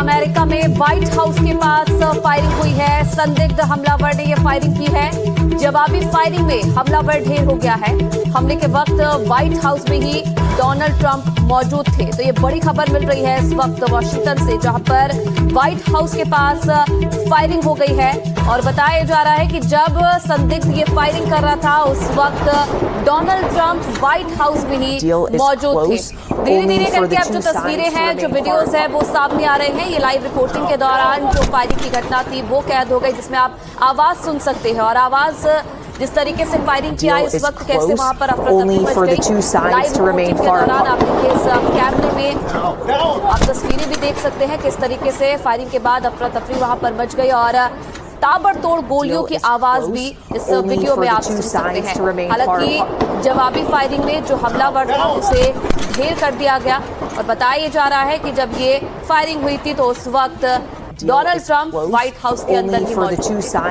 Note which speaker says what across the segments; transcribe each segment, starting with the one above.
Speaker 1: America में white house के पास firing हुई है। संदिग्ध हमलावर ने यह फायरिंग की है। जवाबी फायरिंग में हमलावर ढेर हो गया है। हमले के वक्त व्हाइट हाउस में ही डोनाल्ड ट्रंप मौजूद थे। तो ये बड़ी खबर मिल रही है इस वक्त वाशिंगटन से, जहां पर व्हाइट हाउस के पास फायरिंग हो गई है। और बताया जा रहा है कि जब संदिग्ध ये फायरिंग कर रहा था उस वक्त डोनाल्ड ट्रंप व्हाइट हाउस में ही मौजूद थे। धीरे धीरे करके अब जो तस्वीरें हैं, जो वीडियोस है, वो सामने आ रहे हैं। ये लाइव रिपोर्टिंग के दौरान जो फायरिंग की घटना थी वो कैद हो गई, जिसमें आप आवाज सुन सकते हैं। और आवाज जिस तरीके से फायरिंग किया इस वक्त, कैसे वहां पर अफरा-तफरी मच गई। लाइव रिपोर्टिंग के दौरान आप देखिए इस कैमरे में आप तस्वीरें भी देख सकते हैं किस तरीके से फायरिंग के बाद अफरा-तफरी वहां पर मच गई और ताबड़तोड़ गोलियों की आवाज भी इस वीडियो में आप सुन सकते हैं। हालांकि जवाबी फायरिंग में जो हमलावर था उसे ढेर कर दिया गया। और बताया जा रहा है कि जब ये फायरिंग हुई थी तो उस वक्त डोनाल्ड ट्रंप व्हाइट हाउस के अंदर ही मौजूद थे।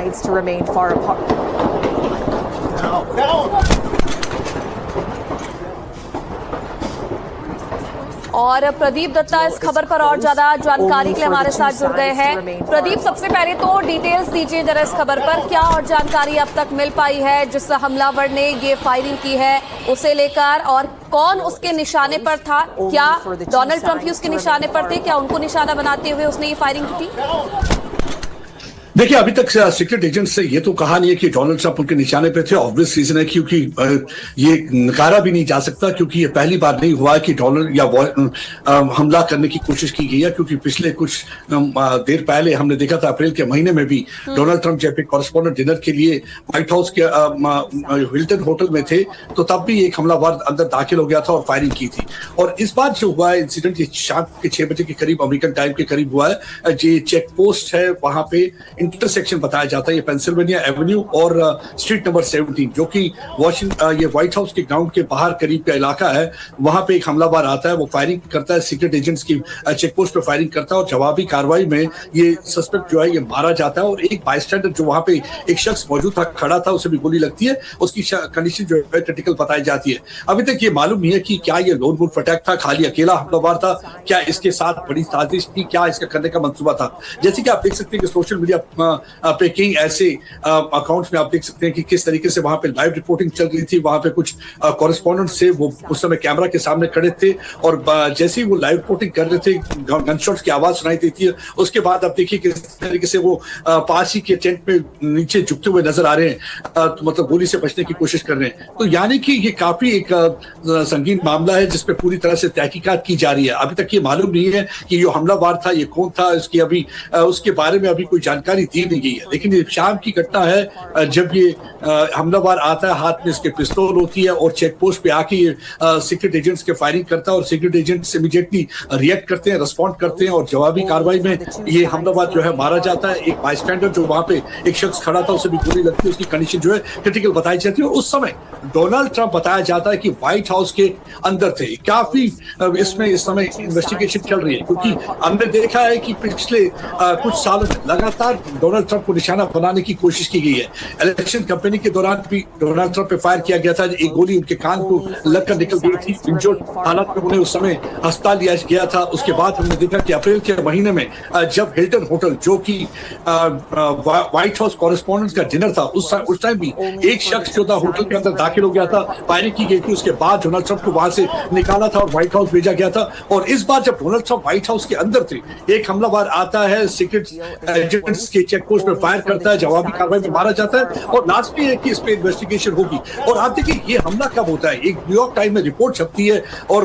Speaker 1: और प्रदीप दत्ता इस खबर पर और ज्यादा जानकारी के लिए हमारे साथ जुड़ गए हैं। प्रदीप, सबसे पहले तो डिटेल्स दीजिए जरा इस खबर पर, क्या और जानकारी अब तक मिल पाई है जिस हमलावर ने ये फायरिंग की है उसे लेकर, और कौन उसके निशाने पर था? क्या डोनाल्ड ट्रंप ही उसके निशाने पर थे? क्या उनको निशाना बनाते हुए उसने ये फायरिंग की थी?
Speaker 2: देखिए, अभी तक सीक्रेट एजेंट से ये तो कहा नहीं है कि डोनाल्ड ट्रंप उनके निशाने पे थे। ऑब्वियस रीजन है क्योंकि ये नकारा भी नहीं जा सकता, क्योंकि ये पहली बार नहीं हुआ है कि डोनाल्ड या हमला करने की कोशिश की गई है। क्योंकि पिछले कुछ देर पहले हमने देखा था, अप्रैल के महीने में भी डोनाल्ड ट्रंप जब एक कॉरेस्पॉन्डेंट डिनर के लिए व्हाइट हाउस के हिल्टन होटल में थे तो तब भी एक हमलावर अंदर दाखिल हो गया था और फायरिंग की थी। और इस बार जो हुआ है इंसिडेंट, ये शाम के 6 बजे के करीब अमेरिकन टाइम के करीब हुआ है। जो चेक पोस्ट है वहां पे इंटरसेक्शन बताया जाता है, ये पेंसिल्वेनिया एवेन्यू और स्ट्रीट नंबर 17, जो कि ये व्हाइट हाउस के ग्राउंड के बाहर करीब का इलाका है। वहां पे एक हमलावर आता है, वो फायरिंग करता है, सीक्रेट एजेंट्स की चेक पोस्ट पे फायरिंग करता है और जवाबी कार्रवाई में ये सस्पेक्ट जो है ये मारा जाता है। और एक बायस्टैंडर जो वहां पे एक शख्स मौजूद था, खड़ा था, उसे भी गोली लगती है। उसकी कंडीशन जो है क्रिटिकल बताई जाती है। अभी तक ये मालूम नहीं है कि क्या ये लोन वुल्फ अटैक था, खाली अकेला हमलावर था, क्या इसके साथ बड़ी साजिश थी, क्या इसका करने का मंसूबा था। जैसे कि आप देख सकते हैं कि सोशल मीडिया पे कई ऐसे अकाउंट्स में आप देख सकते हैं कि किस तरीके से वहां पे लाइव रिपोर्टिंग चल रही थी। वहां पे कुछ कॉरेस्पॉन्डेंट से वो उस समय कैमरा के सामने खड़े थे और जैसे ही वो लाइव रिपोर्टिंग कर रहे थे गनशॉट्स की आवाज सुनाई देती है। उसके बाद आप देखिए किस तरीके से वो पास ही के टेंट में नीचे झुकते हुए नजर आ रहे हैं, तो मतलब गोली से बचने की कोशिश कर रहे हैं। तो यानी कि ये काफी एक संगीन मामला है जिसपे पूरी तरह से तहकीकात की जा रही है। अभी तक ये मालूम नहीं है कि जो हमलावर था ये कौन था, इसकी अभी उसके बारे में अभी कोई जानकारी दी नहीं गई है। लेकिन ये शाम की घटना है जब ये हमलावर आता है, हाथ में इसके पिस्तौल होती है और चेक पोस्ट पे आके ये सीक्रेट एजेंट्स के फायरिंग करता है और सीक्रेट एजेंट्स इमीडिएटली रिएक्ट करते हैं, रिस्पॉन्ड करते हैं और जवाबी कार्रवाई में ये हमलावर जो है मारा जाता है। एक बायस्टैंडर जो वहां पे एक शख्स खड़ा था उसे भी गोली लगती है, उसकी कंडीशन जो है क्रिटिकल बताई जाती है। और उस समय डोनाल्ड ट्रंप बताया जाता है कि व्हाइट हाउस के अंदर थे। काफी इसमें इस समय इन्वेस्टिगेशन चल रही है, क्योंकि हमने देखा है कि पिछले कुछ सालों में लगातार डोनाल्ड ट्रंप को निशाना बनाने की कोशिश की गई है। इलेक्शन कैंपेनिंग के दौरान भी डोनाल्ड ट्रंप पे फायर किया गया था, एक गोली उनके कान को लगकर निकल गई थी। इंजर्ड हालात में उन्हें उस समय अस्पताल लिया गया था। उसके बाद हमने देखा कि अप्रैल के महीने में जब हिल्टन होटल, जो कि व्हाइट हाउस कॉरेस्पॉन्डेंट का डिनर था, उस टाइम भी एक शख्स जो था होटल के अंदर दाखिल हो गया था, फायरिंग की गई थी। उसके बाद डोनाल्ड ट्रंप को वहां से निकाला था और व्हाइट हाउस भेजा गया था। और इस बार जब डोनाल्ड ट्रंप व्हाइट हाउस के अंदर थे, एक हमलावर आता है, सीक्रेट एजेंट्स के चेक पोस्ट पर फायर करता है, जवाबी कार्रवाई में मारा जाता है और लास्ट में है कि इस पे इन्वेस्टिगेशन होगी। और आप देखिए ये हमला कब होता है, एक न्यूयॉर्क टाइम में रिपोर्ट छपती है और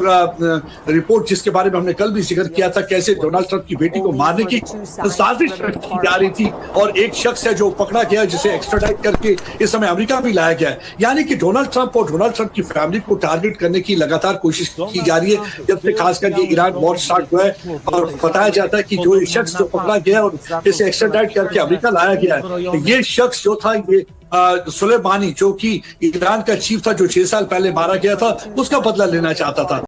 Speaker 2: रिपोर्ट जिसके बारे में हमने कल भी जिक्र किया था, कैसे डोनाल्ड ट्रंप की बेटी को मारने की साजिश की जा रही थी और एक शख्स है जो पकड़ा गया, जिसे एक्स्ट्राडाइट करके इस समय अमेरिका भी लाया गया है। यानी कि डोनाल्ड ट्रंप और डोनाल्ड ट्रंप की फैमिली को टारगेट करने की लगातार कोशिश की जा रही है, जब से खासकर ये ईरान वॉर स्टार्ट हुआ है। और बताया जाता है कि जो शख्स जो पकड़ा गया और इसे एक्स्ट्राडाइट करके अमेरिका लाया गया है, ये शख्स जो था ये सुलेमानी, जो कि ईरान का चीफ था, जो 6 साल पहले मारा गया था, उसका बदला लेना चाहता था।